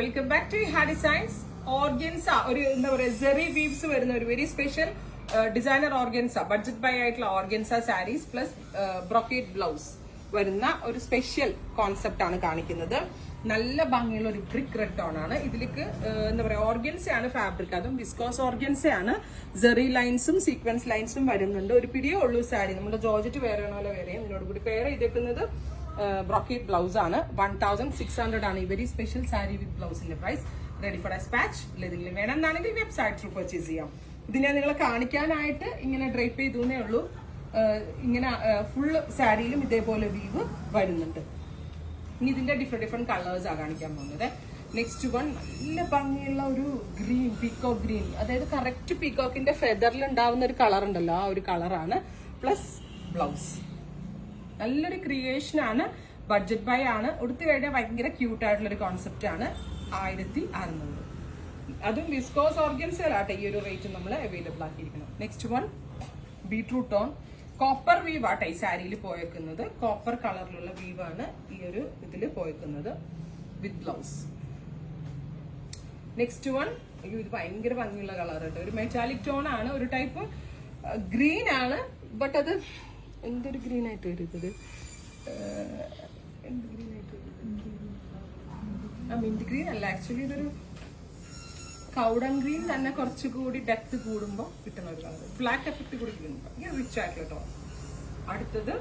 Welcome back to ഹാ designs. Organza ഒരു എന്താ പറയുക സെറി വീവ്സ് വരുന്ന ഒരു very special designer organza, budget buy ആയിട്ടുള്ള organza sarees plus brocade blouse വരുന്ന ഒരു സ്പെഷ്യൽ കോൺസെപ്റ്റ് ആണ് കാണിക്കുന്നത്. നല്ല ഭംഗിയുള്ള ഒരു ബ്രിക്ക് റെഡ് ടോൺ ആണ്. ഇതിലേക്ക് എന്താ പറയുക ഓർഗൻസയാണ് ഫാബ്രിക്, അതും വിസ്കോസ് ഓർഗൻസയാണ്. സെറി ലൈൻസും സീക്വൻസ് ലൈൻസും വരുന്നുണ്ട്. ഒരു പിടിയേ ഉള്ളൂ സാരി. നമ്മുടെ ജോർജറ്റ് വേറെ പോലെ വേറെയും ഇതിനോട് കൂടി പെയർ ചെയ്തേക്കുന്നത് ബ്രോക്കേഡ് ബ്ലൗസ് ആണ്. 1600 ആണ് ഈ വെരി സ്പെഷ്യൽ സാരി വിത്ത് ബ്ലൗസിന്റെ പ്രൈസ്. Ready for despatch. ഏതെങ്കിലും വേണമെന്നാണെങ്കിൽ വെബ്സൈറ്റ് ത്രൂ പർച്ചേസ് ചെയ്യാം. ഇത് ഞാൻ നിങ്ങളെ കാണിക്കാനായിട്ട് ഇങ്ങനെ ഡ്രൈപ്പ് ചെയ്തേ ഉള്ളൂ. ഇങ്ങനെ ഫുൾ സാരിയിലും ഇതേപോലെ വീവ് വരുന്നുണ്ട്. ഇനി ഇതിന്റെ ഡിഫറെന്റ് കളേഴ്സ് ആണ് കാണിക്കാൻ പോകുന്നത്. നെക്സ്റ്റ് വൺ നല്ല ഭംഗിയുള്ള ഒരു ഗ്രീൻ, പീകോക്ക് ഗ്രീൻ, അതായത് കറക്റ്റ് പീകോക്കിന്റെ ഫെദറിൽ ഉണ്ടാവുന്ന ഒരു കളർ ഉണ്ടല്ലോ, ആ ഒരു കളറാണ്. പ്ലസ് ബ്ലൗസ് നല്ലൊരു ക്രിയേഷൻ ആണ്. ബഡ്ജറ്റ് ബൈ ആണ്. ഉടുത്തു കഴിഞ്ഞാൽ ഭയങ്കര ക്യൂട്ട് ആയിട്ടുള്ള ഒരു കോൺസെപ്റ്റ് ആണ്. 1600. അതും വിസ്കോസ് ഓർഗൻസിലാട്ടെ ഈ ഒരു റേറ്റ് നമ്മൾ അവൈലബിൾ ആക്കിയിരിക്കണം. Next one beetroot tone copper weave ആട്ടെ ഈ സാരിയിൽ പോയേക്കുന്നത്. കോപ്പർ കളറിലുള്ള വീവാണ് ഈ ഒരു ഇതിൽ പോയേക്കുന്നത് വിത്ത് ബ്ലൗസ്. നെക്സ്റ്റ് വൺ അയ്യോ ഇത് ഭയങ്കര ഭംഗിയുള്ള കളർ ഉണ്ട്. ഒരു മെറ്റാലിക് ടോൺ ആണ്. ഒരു ടൈപ്പ് ഗ്രീൻ ആണ്. ബട്ട് അത് എന്തൊരു ഗ്രീൻ ആയിട്ട് വരുന്നത്, മിന്റ് ഗ്രീൻ അല്ല, ആക്ച്വലി ഇതൊരു കൗഡൻ ഗ്രീൻ തന്നെ കുറച്ചുകൂടി ഡെപ്ത് കൂടുമ്പോൾ കിട്ടുന്ന ഒരു കളർ. ബ്ലാക്ക് എഫക്ട് കൂടി കിട്ടുമ്പോൾ ഇങ്ങനെ റിച്ച് ആയിട്ടുള്ള ടോൺ. അടുത്തത്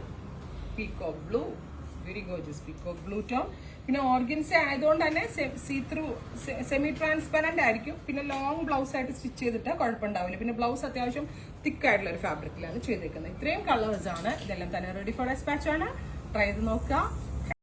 peacock blue, very gorgeous peacock blue tone. പിന്നെ ഓർഗൻസ ആയതുകൊണ്ട് തന്നെ സീ ത്രൂ സെമി ട്രാൻസ്പെറന്റ് ആയിരിക്കും. പിന്നെ ലോങ് ബ്ലൗസ് ആയിട്ട് സ്റ്റിച്ച് ചെയ്തിട്ട് കുഴപ്പമുണ്ടാവില്ല. പിന്നെ ബ്ലൗസ് അത്യാവശ്യം തിക്ക് ആയിട്ടുള്ള ഒരു ഫാബ്രിക്കിലാണ് ചെയ്തേക്കുന്നത്. ഇത്രയും കളേഴ്സ് ആണ്. ഇതെല്ലാം തന്നെ റെഡി ഫോർ ഡെസ്പാച്ച് ആണ്. ട്രൈ ചെയ്ത് നോക്കുക.